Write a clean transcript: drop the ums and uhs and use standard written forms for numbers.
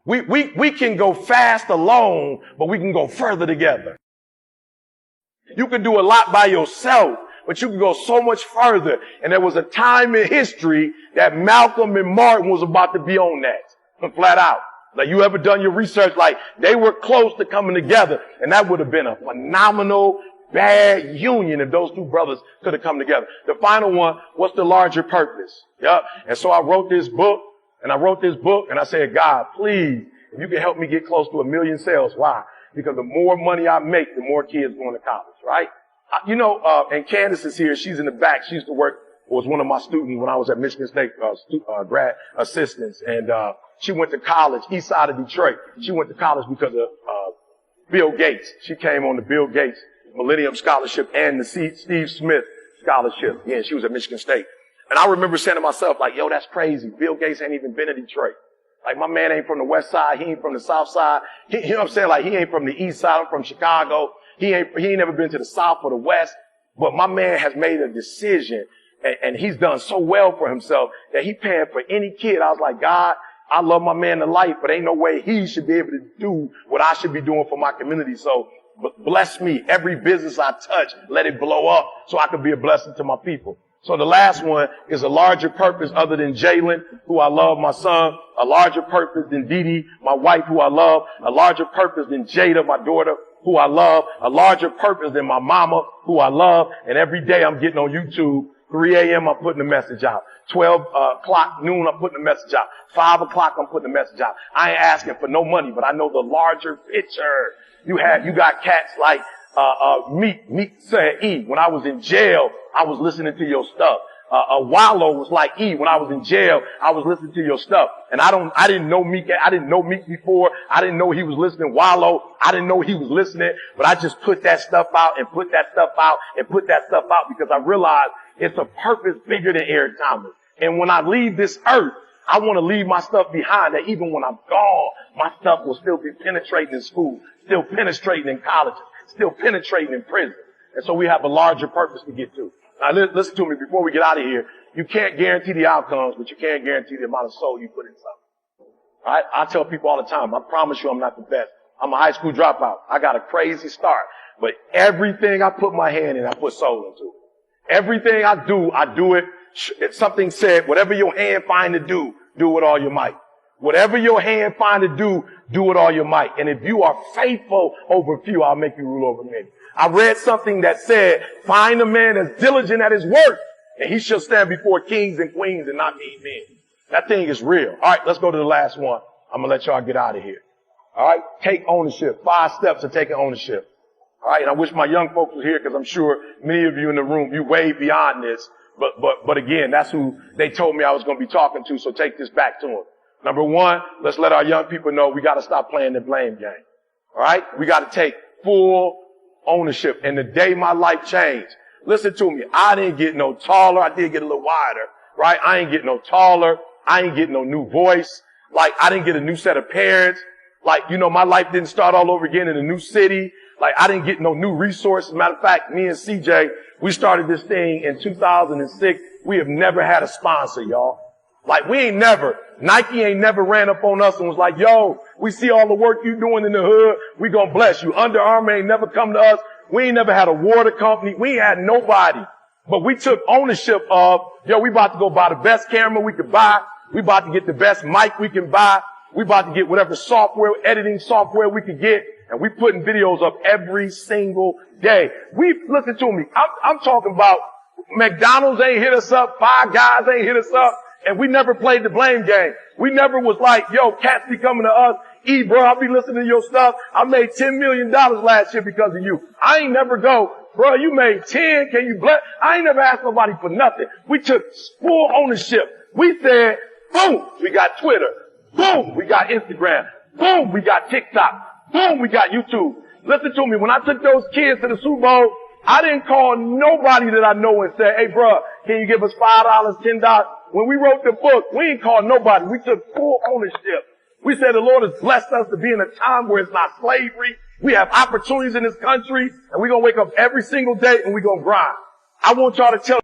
We can go fast alone, but we can go further together. You can do a lot by yourself, but you can go so much further. And there was a time in history that Malcolm and Martin was about to be on that, flat out. Like, you ever done your research? Like, they were close to coming together, and that would have been a phenomenal, bad union if those two brothers could have come together. The final one, what's the larger purpose? Yep. And so I wrote this book, and I said, God, please, if you can help me get close to 1 million sales. Why? Because the more money I make, the more kids going to college, right? And Candace is here. She's in the back. She used to work, was one of my students when I was at Michigan State, grad assistants. And, she went to college, east side of Detroit. She went to college because of, Bill Gates. She came on the Bill Gates Millennium Scholarship and the Steve Smith Scholarship. Yeah, she was at Michigan State. And I remember saying to myself, like, yo, that's crazy. Bill Gates ain't even been to Detroit. Like, my man ain't from the west side. He ain't from the south side. You know what I'm saying? Like, he ain't from the east side. I'm from Chicago. He ain't never been to the south or the west. But my man has made a decision, and he's done so well for himself that he paying for any kid. I was like, God, I love my man to life, but ain't no way he should be able to do what I should be doing for my community. So bless me. Every business I touch, let it blow up so I can be a blessing to my people. So the last one is a larger purpose other than Jalen, who I love, my son, a larger purpose than Dee Dee, my wife, who I love, a larger purpose than Jada, my daughter, who I love, a larger purpose than my mama, who I love. And every day I'm getting on YouTube, 3 a.m. I'm putting a message out. 12 o'clock noon, I'm putting a message out. 5 o'clock, I'm putting a message out. I ain't asking for no money, but I know the larger picture. You got cats like, Meek said, E. When I was in jail, I was listening to your stuff. Wallow was like, E. When I was in jail, I was listening to your stuff. And I didn't know Meek before. I didn't know he was listening. Wallow, I didn't know he was listening, but I just put that stuff out and put that stuff out and put that stuff out because I realized it's a purpose bigger than Eric Thomas. And when I leave this earth, I want to leave my stuff behind that even when I'm gone, my stuff will still be penetrating in school, still penetrating in colleges, still penetrating in prison. And so we have a larger purpose to get to. Now listen to me before we get out of here. You can't guarantee the outcomes, but you can guarantee the amount of soul you put in something. All right? I tell people all the time, I promise you I'm not the best. I'm a high school dropout. I got a crazy start. But everything I put my hand in, I put soul into it. Everything I do it. If something said, whatever your hand find to do, do with all your might. Whatever your hand find to do, do with all your might. And if you are faithful over few, I'll make you rule over many. I read something that said, find a man that's diligent at his work, and he shall stand before kings and queens and not meet men. That thing is real. All right, let's go to the last one. I'm going to let y'all get out of here. All right, take ownership. 5 steps to taking ownership. All right, and I wish my young folks were here because I'm sure many of you in the room, you way beyond this. But again, that's who they told me I was going to be talking to, so take this back to them. Number 1, let's let our young people know we got to stop playing the blame game. All right? We got to take full ownership. And the day my life changed, listen to me, I didn't get no taller. I did get a little wider, right? I ain't getting no taller. I ain't getting no new voice. Like, I didn't get a new set of parents. Like, my life didn't start all over again in a new city. Like, I didn't get no new resources. Matter of fact, me and CJ, we started this thing in 2006. We have never had a sponsor, y'all. Like, Nike ain't never ran up on us and was like, yo, we see all the work you doing in the hood. We gonna bless you. Under Armour ain't never come to us. We ain't never had a water company. We ain't had nobody. But we took ownership of, we about to go buy the best camera we could buy. We about to get the best mic we can buy. We about to get whatever editing software we could get. And we putting videos up every single day. Listen to me. I'm talking about McDonald's ain't hit us up. Five Guys ain't hit us up. And we never played the blame game. We never was like, yo, cats be coming to us. E, bro, I'll be listening to your stuff. I made $10 million last year because of you. I ain't never go, bro, you made 10. Can you bless? I ain't never asked nobody for nothing. We took full ownership. We said, boom, we got Twitter. Boom, we got Instagram. Boom, we got TikTok. Boom, we got YouTube. Listen to me. When I took those kids to the Super Bowl, I didn't call nobody that I know and say, hey, bro, can you give us $5, $10? When we wrote the book, we ain't called nobody. We took full ownership. We said the Lord has blessed us to be in a time where it's not slavery. We have opportunities in this country, and we're going to wake up every single day and we're going to grind. I want y'all to tell